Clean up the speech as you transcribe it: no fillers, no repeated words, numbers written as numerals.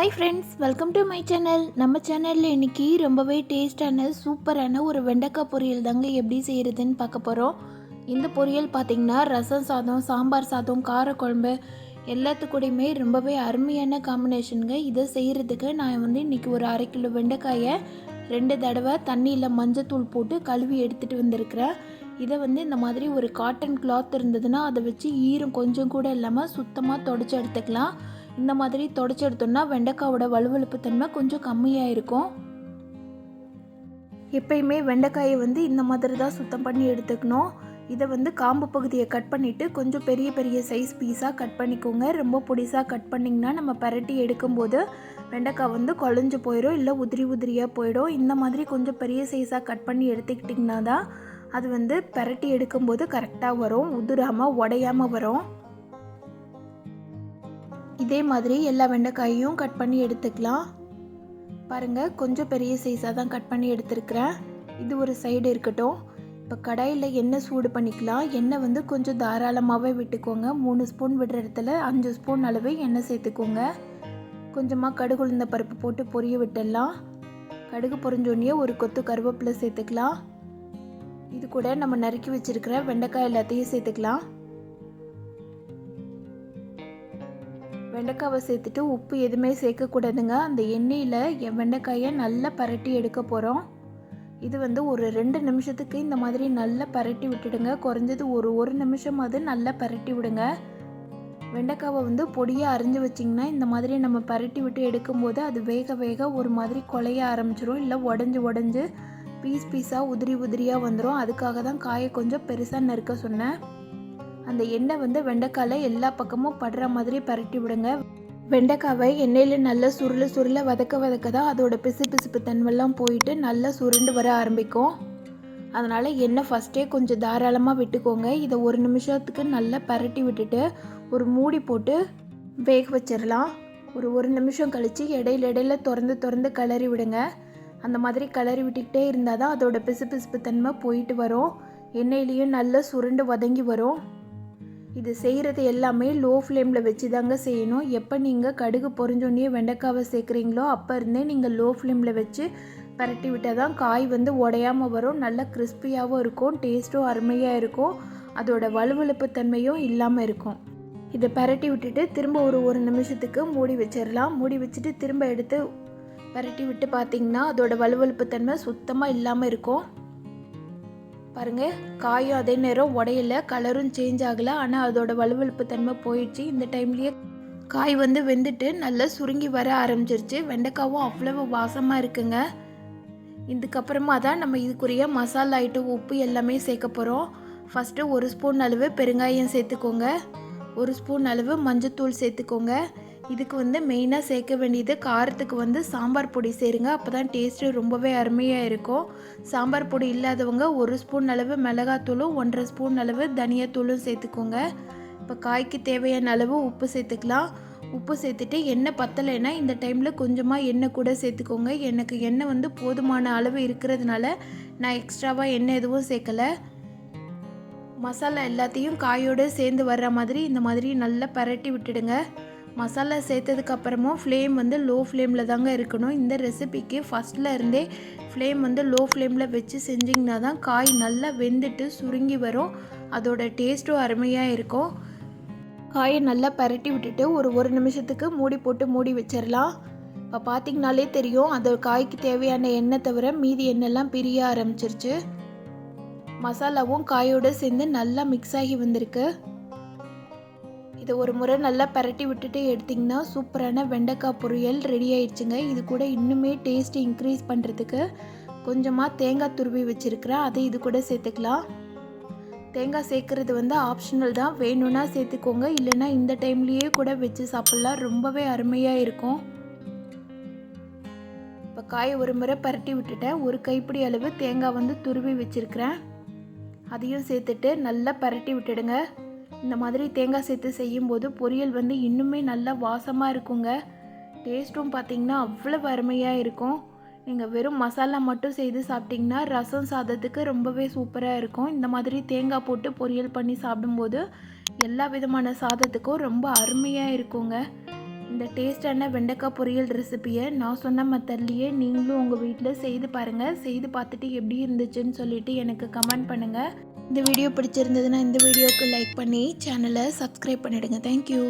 Hi friends, welcome to my channel. நம்ம சேனலில் இன்றைக்கி ரொம்பவே டேஸ்டான சூப்பரான ஒரு வெண்டைக்காய் பொரியல் தாங்க எப்படி செய்கிறதுன்னு பார்க்க போகிறோம். இந்த பொரியல் பார்த்திங்கன்னா ரசம் சாதம், சாம்பார் சாதம், காரக்குழம்பு எல்லாத்துக்கூடையுமே ரொம்பவே அருமையான காம்பினேஷனுங்க. இதை செய்கிறதுக்கு நான் இன்றைக்கி ஒரு 1/2 கிலோ வெண்டைக்காயை 2 தடவை தண்ணியில் மஞ்சத்தூள் போட்டு கழுவி எடுத்துகிட்டு வந்திருக்கிறேன். இதை இந்த மாதிரி ஒரு காட்டன் கிளாத் இருந்ததுன்னா அதை வச்சு ஈரம் கொஞ்சம் கூட இல்லாமல் சுத்தமாக தொடச்சி எடுத்துக்கலாம். இந்த மாதிரி தொடச்சி எடுத்தோம்னா வெண்டைக்காயோட வழுவழுப்பு தன்மை கொஞ்சம் கம்மியாக இருக்கும். எப்பயுமே வெண்டைக்காயை இந்த மாதிரி தான் சுத்தம் பண்ணி எடுத்துக்கணும். இதை காம்பு பகுதியை கட் பண்ணிவிட்டு கொஞ்சம் பெரிய பெரிய சைஸ் பீஸாக கட் பண்ணிக்கோங்க. ரொம்ப பொடிசாக கட் பண்ணிங்கன்னா நம்ம பரட்டி எடுக்கும்போது வெண்டைக்காய் குழஞ்சு போயிடும், இல்லை உதிரி உதிரியாக போயிடும். இந்த மாதிரி கொஞ்சம் பெரிய சைஸாக கட் பண்ணி எடுத்துக்கிட்டிங்கன்னா தான் அது பரட்டி எடுக்கும்போது கரெக்டாக வரும், உதிராமல் உடையாமல் வரும். இதே மாதிரி எல்லா வெண்டைக்காயையும் கட் பண்ணி எடுத்துக்கலாம். பாருங்கள், கொஞ்சம் பெரிய சைஸாக தான் கட் பண்ணி எடுத்துருக்கிறேன். இது ஒரு சைடு இருக்கட்டும். இப்போ கடாயில் எண்ணெய் சூடு பண்ணிக்கலாம். எண்ணெய் கொஞ்சம் தாராளமாகவே விட்டுக்கோங்க. 3 ஸ்பூன் விடுற இடத்துல 5 ஸ்பூன் அளவு எண்ணெய் சேர்த்துக்கோங்க. கொஞ்சமாக கடுகு உளுந்த பருப்பு போட்டு பொரிய விட்டுடலாம். கடுகு பொரிஞ்சோடனே ஒரு கொத்து கருவேப்பிலை சேர்த்துக்கலாம். இது கூட நம்ம நறுக்கி வச்சுருக்கிற வெண்டைக்காய் எல்லாத்தையும் சேர்த்துக்கலாம். வெண்டைக்காவை சேர்த்துட்டு உப்பு எதுவுமே சேர்க்கக்கூடாதுங்க. அந்த எண்ணெயில் வெண்டைக்காயை நல்லா பரட்டி எடுக்க போகிறோம். இது ஒரு 2 நிமிஷத்துக்கு இந்த மாதிரி நல்லா பரட்டி விட்டுடுங்க. குறைஞ்சது ஒரு நிமிஷமாவது நல்லா பரட்டி விடுங்க. வெண்டைக்காவை பொடியாக அரிஞ்சு வச்சிங்கன்னா இந்த மாதிரி நம்ம பரட்டி விட்டு எடுக்கும்போது அது வேக வேக ஒரு மாதிரி குலைய ஆரம்பிச்சிடும், இல்லை உடஞ்சி பீஸாக உதிரி உதிரியாக வந்துடும். அதுக்காக தான் காயை கொஞ்சம் பெருசாக நறுக்க சொன்னேன். அந்த எண்ணெய் வெண்டைக்காயில் எல்லா பக்கமும் படுற மாதிரி பரட்டி விடுங்க. வெண்டைக்காவை எண்ணெயில் நல்லா சுருள வதக்க தான் அதோட பிசுப்பு தன்மைலாம் போயிட்டு நல்லா சுருண்டு வர ஆரம்பிக்கும். அதனால் எண்ணெய் ஃபஸ்ட்டே கொஞ்சம் தாராளமாக விட்டுக்கோங்க. இதை 1 நிமிஷத்துக்கு நல்லா பரட்டி விட்டுட்டு ஒரு மூடி போட்டு வேக வச்சிடலாம். ஒரு நிமிஷம் கழித்து இடையில திறந்து கிளறி விடுங்க. அந்த மாதிரி கிளறி விட்டுக்கிட்டே இருந்தால் தான் அதோட பிசுப்பு தன்மை போயிட்டு வரும். எண்ணெயிலையும் நல்லா சுருண்டு வதங்கி வரும். இது செய்கிறது எல்லாமே லோ ஃப்ளேமில் வச்சு தாங்க செய்யணும். எப்போ நீங்கள் கடுகு பொரிஞ்சோடனே வெண்டைக்காவை சேர்க்குறீங்களோ அப்போ இருந்தே நீங்கள் லோ ஃப்ளேமில் வச்சு பரட்டி விட்டால் தான் காய் உடையாமல் வரும். நல்லா கிறிஸ்பியாகவும் இருக்கும், டேஸ்ட்டும் அருமையாக இருக்கும், அதோட வழுவழுப்பு தன்மையும் இல்லாமல் இருக்கும். இதை பரட்டி விட்டுட்டு திரும்ப ஒரு நிமிஷத்துக்கு மூடி வச்சிடலாம். மூடி வச்சுட்டு திரும்ப எடுத்து பரட்டி விட்டு பார்த்திங்கன்னா அதோட வழுவழுப்பு தன்மை சுத்தமாக இல்லாமல் இருக்கும். பாருங்கள், காயும் அதே நேரம் உடையலை, கலரும் சேஞ்ச் ஆகலை, ஆனால் அதோட வழுவழுப்பு தன்மை போயிடுச்சு. இந்த டைம்லேயே காய் வெந்துட்டு நல்லா சுருங்கி வர ஆரம்பிச்சிருச்சு. வெண்டைக்காவும் அவ்வளவு வாசமாக இருக்குங்க. இதுக்கப்புறமா தான் நம்ம இதுக்குரிய மசாலா ஐட்டம், உப்பு எல்லாமே சேர்க்க போகிறோம். ஃபஸ்ட்டு 1 ஸ்பூன் அளவு பெருங்காயம் சேர்த்துக்கோங்க. 1 ஸ்பூன் அளவு மஞ்சத்தூள் சேர்த்துக்கோங்க. இதுக்கு மெயினாக சேர்க்க வேண்டியது காரத்துக்கு சாம்பார் பொடி சேருங்க. அப்போ தான் டேஸ்ட்டு ரொம்பவே அருமையாக இருக்கும். சாம்பார் பொடி இல்லாதவங்க 1 ஸ்பூன் அளவு மிளகாத்தூளும் 1.5 ஸ்பூன் அளவு தனியாத்தூளும் சேர்த்துக்கோங்க. இப்போ காய்க்கு தேவையான அளவு உப்பு சேர்த்துக்கலாம். உப்பு சேர்த்துட்டு எண்ணெய் பத்தலைன்னா இந்த டைமில் கொஞ்சமாக எண்ணெய் கூட சேர்த்துக்கோங்க. எனக்கு எண்ணெய் போதுமான அளவு இருக்கிறதுனால நான் எக்ஸ்ட்ராவாக எண்ணெய் எதுவும் சேர்க்கலை. மசாலா எல்லாத்தையும் காயோடு சேர்ந்து வர்ற மாதிரி இந்த மாதிரி நல்லா பரட்டி விட்டுடுங்க. மசாலா சேர்த்ததுக்கப்புறமும் ஃப்ளேம் லோ ஃப்ளேமில் தாங்க இருக்கணும். இந்த ரெசிபிக்கு ஃபஸ்ட்டில் இருந்தே ஃப்ளேம் லோ ஃப்ளேமில் வச்சு செஞ்சிங்கன்னா தான் காய் நல்லா வெந்துட்டு சுருங்கி வரும், அதோட டேஸ்ட்டும் அருமையாக இருக்கும். காயை நல்லா பரட்டி விட்டுட்டு ஒரு நிமிஷத்துக்கு மூடி போட்டு மூடி வச்சிடலாம். இப்போ பார்த்திங்கனாலே தெரியும், அதோட காய்க்கு தேவையான எண்ணெய் தவிர மீதி எண்ணெய்லாம் பிரிய ஆரம்பிச்சிருச்சு. மசாலாவும் காயோடு சேர்ந்து நல்லா மிக்ஸ் ஆகி வந்திருக்கு. இதை ஒரு முறை நல்லா பரட்டி விட்டுட்டு எடுத்திங்கன்னா சூப்பரான வெண்டைக்காய் பொரியல் ரெடி ஆயிடுச்சுங்க. இது கூட இன்னுமே டேஸ்ட் இன்க்ரீஸ் பண்ணுறதுக்கு கொஞ்சமாக தேங்காய் துருவி வச்சுருக்கிறேன், அதை இது கூட சேர்த்துக்கலாம். தேங்காய் சேர்க்குறது ஆப்ஷனல் தான், வேணும்னா சேர்த்துக்கோங்க, இல்லைன்னா இந்த டைம்லேயே கூட வச்சு சாப்பிட்லாம், ரொம்பவே அருமையாக இருக்கும். இப்போ காயை ஒரு முறை பரட்டி விட்டுட்டேன். ஒரு கைப்பிடி அளவு தேங்காய் துருவி வச்சுருக்கிறேன், அதையும் சேர்த்துட்டு நல்லா பரட்டி விட்டுடுங்க. இந்த மாதிரி தேங்காய் சேர்த்து செய்யும்போது பொரியல் இன்னுமே நல்லா வாசமாக இருக்குங்க. டேஸ்ட்டும் பார்த்திங்கன்னா அவ்வளவு அருமையாக இருக்கும். நீங்கள் வெறும் மசாலா மட்டும் செய்து சாப்பிட்டிங்கன்னா ரசம் சாதத்துக்கு ரொம்பவே சூப்பராக இருக்கும். இந்த மாதிரி தேங்காய் போட்டு பொரியல் பண்ணி சாப்பிடும்போது எல்லா விதமான சாதத்துக்கும் ரொம்ப அருமையாக இருக்குங்க. இந்த டேஸ்டான வெண்டைக்காய் பொரியல் ரெசிப்பியை நான் சொன்ன மெத்தட்லேயே நீங்களும் உங்கள் வீட்டில் செய்து பாருங்கள். செய்து பார்த்துட்டு எப்படி இருந்துச்சுன்னு சொல்லிவிட்டு எனக்கு கமெண்ட் பண்ணுங்கள். இந்த வீடியோ பிடிச்சிருந்ததுன்னா இந்த வீடியோவுக்கு லைக் பண்ணி சேனலை சப்ஸ்கிரைப் பண்ணிவிடுங்க. தேங்க்யூ.